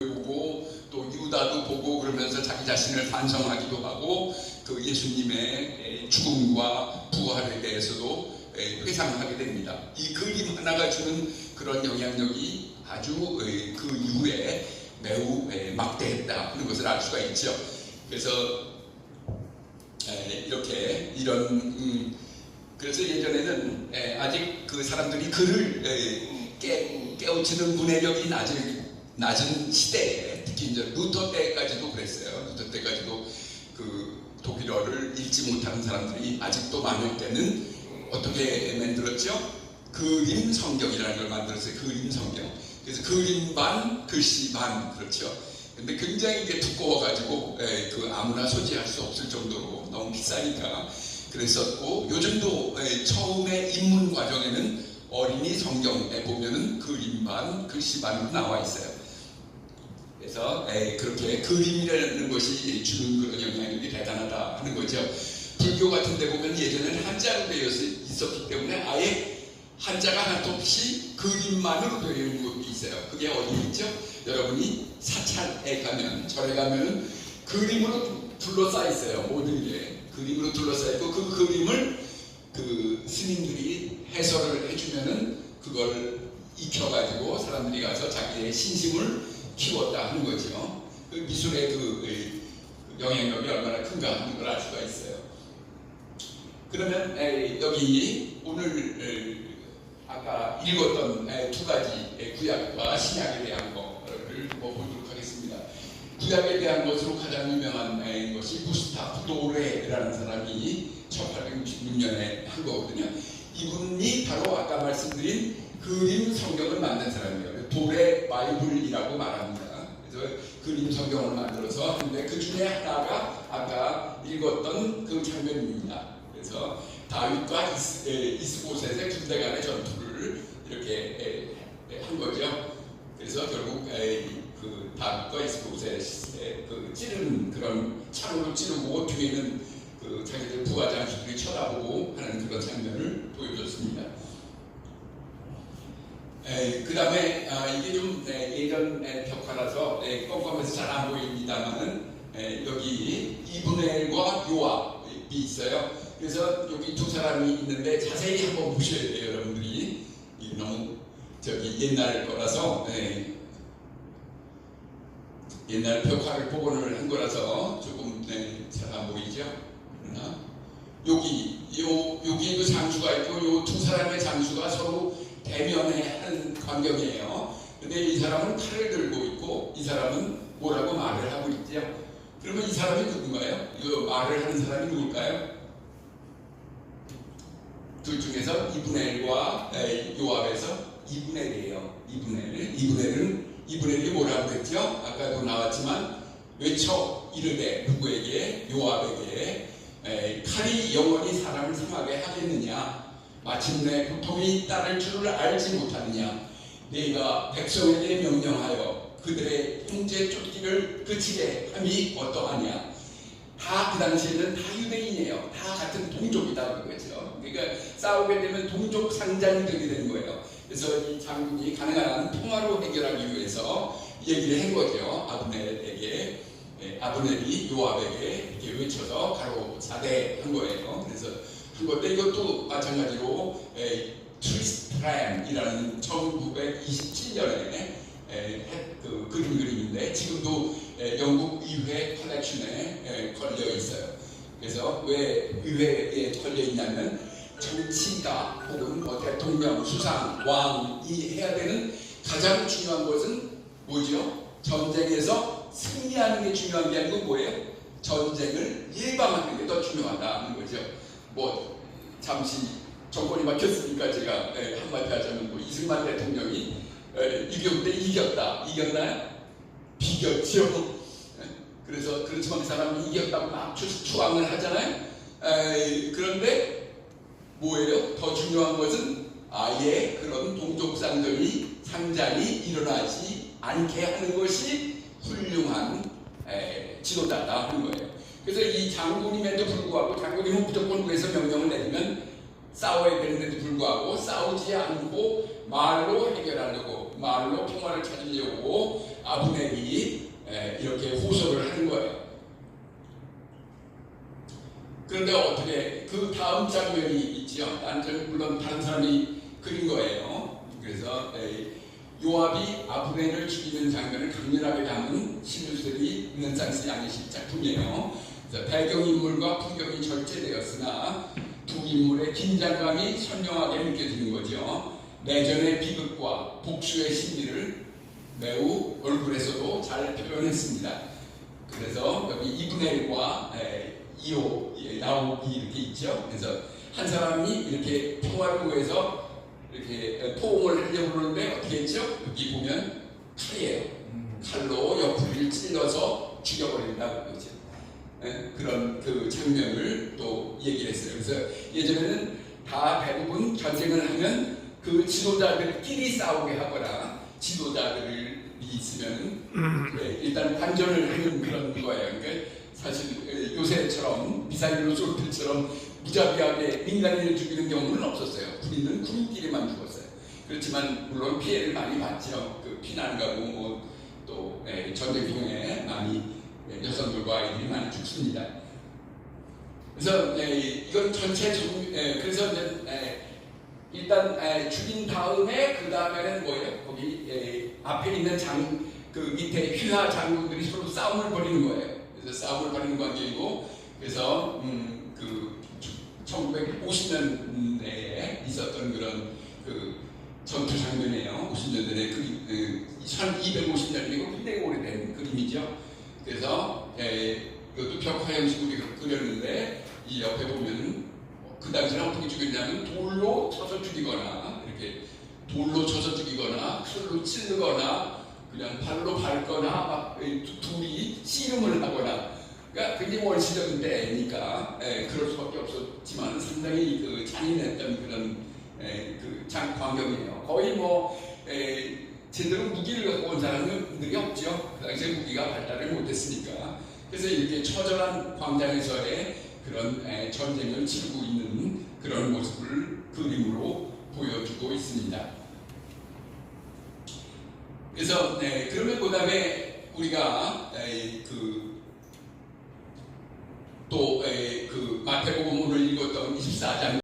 보고 또 유다도 보고 그러면서 자기 자신을 반성하기도 하고 그 예수님의 죽음과 부활에 대해서도 회상하게 됩니다. 이 그림 하나가 주는 그런 영향력이 아주 그 이후에 매우 막대했다 하는 것을 알 수가 있죠. 그래서 이렇게 이런 그래서 예전에는 아직 그 사람들이 글을 깨우치는 문해력이 낮은 시대에 특히 이제 루터 때까지도 그랬어요. 루터 때까지도 그 독일어를 읽지 못하는 사람들이 아직도 많을 때는 어떻게 만들었죠? 그림 성경이라는 걸 만들었어요. 그림 성경. 그래서 그림 반, 글씨 반, 그렇죠. 근데 굉장히 이게 두꺼워가지고 그 아무나 소지할 수 없을 정도로 너무 비싸니까 그랬었고, 요즘도 처음에 입문 과정에는 어린이 성경에 보면은 그림 반, 글씨 반으로 나와 있어요. 그래서 그렇게 그림이라는 것이 주는 그런 영향력이 대단하다 하는 거죠. 불교 같은 데 보면 예전에는 한자로 되어 있었기 때문에 아예 한자가 하나도 없이 그림만으로 되어 있는 것도 있어요. 그게 어디 있죠? 여러분이 사찰에 가면, 절에 가면 그림으로 둘러싸여 있어요. 모든 게 그림으로 둘러싸여 있고, 그 그림을 그 스님들이 해설을 해주면은 그걸 익혀가지고 사람들이 가서 자기의 신심을 키웠다 하는 거죠. 그 미술의 그 영향력이 얼마나 큰가 하는 걸 알 수가 있어요. 그러면 여기 오늘 아까 읽었던 두 가지 구약과 신약에 대한 것을 보도록 하겠습니다. 구약에 대한 것으로 가장 유명한 것이 구스타프 도레라는 사람이 1866년에 한 거거든요. 이분이 바로 아까 말씀드린 그림 성경을 만든 사람이에요. 도레 바이블이라고 말합니다. 그래서 그림 성경을 만들어서 하는데 그 중에 하나가 아까 읽었던 그 장면입니다. 그래서 다윗과 이스보셋의 군대 간의 전투를 이렇게 한 거죠. 그래서 결국 그 다윗과 이스보셋의 그 찌르는 그런 창으로 찌르고 뒤에는 그 자기들 부하 장수들이 쳐다보고 하는 그런 장면을 보여줬습니다. 그 다음에 이게 좀 예전 벽화라서 껌껌해서 잘 안 보입니다만은 여기 이브넬과 요압이 있어요. 그래서 여기 두 사람이 있는데 자세히 한번 보셔야 돼요, 여러분들이. 너무 저기 옛날 거라서 옛날 벽화를 복원을 한 거라서 조금 잘 안 보이죠. 그러나 여기 그 장수가 있고 요 두 사람의 장수가 서로 대면에 하는 광경이에요. 근데 이 사람은 칼을 들고 있고 이 사람은 뭐라고 말을 하고 있죠. 그러면 이 사람이 누군가요? 이 말을 하는 사람이 누굴까요? 둘 중에서 이브넬과 요압에서 이브넬이에요. 이브넬이 뭐라고 했죠? 아까도 나왔지만 외쳐 이르되 누구에게? 요압에게 칼이 영원히 사람을 상하게 하겠느냐? 마침내 고통이 따를 줄을 알지 못하느냐? 네가 백성에게 명령하여 그들의 형제 쫓기를 그치게 함이 어떠하냐? 다 그 당시에는 다 유대인이에요. 다 같은 동족이다 그거죠. 그러니까 싸우게 되면 동족 상장이 되게 되는 거예요. 그래서 이 장군이 가능한 한 통화로 해결하기 위해서 얘기를 한 거죠. 아브넬이 요압에게 이렇게 외쳐서 바로 사대한 거예요. 그래서 한 건데 이것도 마찬가지로 트리스트램이라는 1927년에 그 그림인데 지금도 영국 의회 컬렉션에 걸려 있어요. 그래서 왜 의회에 걸려 있냐면 정치가 혹은 대통령, 수상, 왕이 해야 되는 가장 중요한 것은 뭐죠? 전쟁에서 승리하는 게 중요한 게 아니고 뭐예요? 전쟁을 예방하는 게 더 중요하다는 거죠. 뭐 잠시 정권이 막혔으니까 제가 한마디 하자면 뭐 이승만 대통령이 이겼는데 이겼나요? 비겼죠. 그래서 그렇지만 그 사람이 이겼다고 막 추앙을 하잖아요. 그런데 뭐예요? 더 중요한 것은 아예 그런 동족 상장이 일어나지 않게 하는 것이 훌륭한 지도자다 하는 거예요. 그래서 이 장군임에도 불구하고 장군님은 무조건 위에서 명령을 내리면 싸워야 되는데도 불구하고 싸우지 않고 말로 해결하려고, 말로 평화를 찾으려고 아브넬이 이렇게 호소를 하는 거예요. 그런데 어떻게 그 다음 장면이 있지요. 물론 다른 사람이 그린 거예요. 그래서 요압이 아브넬을 죽이는 장면을 강렬하게 담은 시누스들이 르네상스 양의식 작품이에요. 그래서 배경인물과 풍경이 절제되었으나 두 인물의 긴장감이 선명하게 느껴지는 거죠. 내전의 비극과 복수의 심리를 매우 얼굴에서도 잘 표현했습니다. 그래서 여기 이브넬과 나옥이 이렇게 있죠. 그래서 한 사람이 이렇게 평화를 구해서 이렇게 포옹을 하려고 그러는데 어떻게 했죠? 여기 보면 칼이에요. 칼로 옆구리를 찔러서 죽여버린다고 그러죠. 그런 그 장면을 또 얘기를 했어요. 그래서 예전에는 다 대부분 전쟁을 하면 그 지도자들끼리 싸우게 하거나 지도자들이 있으면 일단 관전을 하는 그런 거예요. 그러니까 사실 요새처럼 미사일로 쏠 때처럼 무자비하게 민간인을 죽이는 경우는 없었어요. 군인은 군인끼리만 죽었어요. 그렇지만 물론 피해를 많이 봤죠. 그 피난 가고 또 전쟁 중에 많이 여성들과 아이들이 많이 죽습니다. 그래서 이건 전체 그래서 일단 죽인 다음에 그 다음에는 뭐예요? 거기 앞에 있는 그 밑에 휘하 장군들이 서로 싸움을 벌이는 거예요. 그래서 싸움을 벌이는 관계이고, 그래서 그 1950년대에 있었던 그런 그 전투 장면이에요. 50년 전에 1250년이고 굉장히 오래된 그림이죠. 그래서 이것도 벽화 형식으로 그렸는데 이 옆에 보면 그 당시에는 어떻게 죽였냐면 돌로 쳐서 죽이거나 이렇게 돌로 쳐서 죽이거나 칼로 찌르거나 그냥 발로 밟거나 막 둘이 씨름을 하거나, 그러니까 굉장히 원시적인 때니까 그럴 수밖에 없었지만 상당히 그 잔인했던 그런 그 광경이에요. 거의 제대로 무기를 갖고 온 사람들이 없죠. 그 당시에 무기가 발달을 못했으니까. 그래서 이렇게 처절한 광장에서의 그런 전쟁을 치르고 있는 그런 모습을 그림으로 보여주고 있습니다. 그래서 그러면 그 다음에 우리가 또 그 마태복음 오늘 읽었던 24장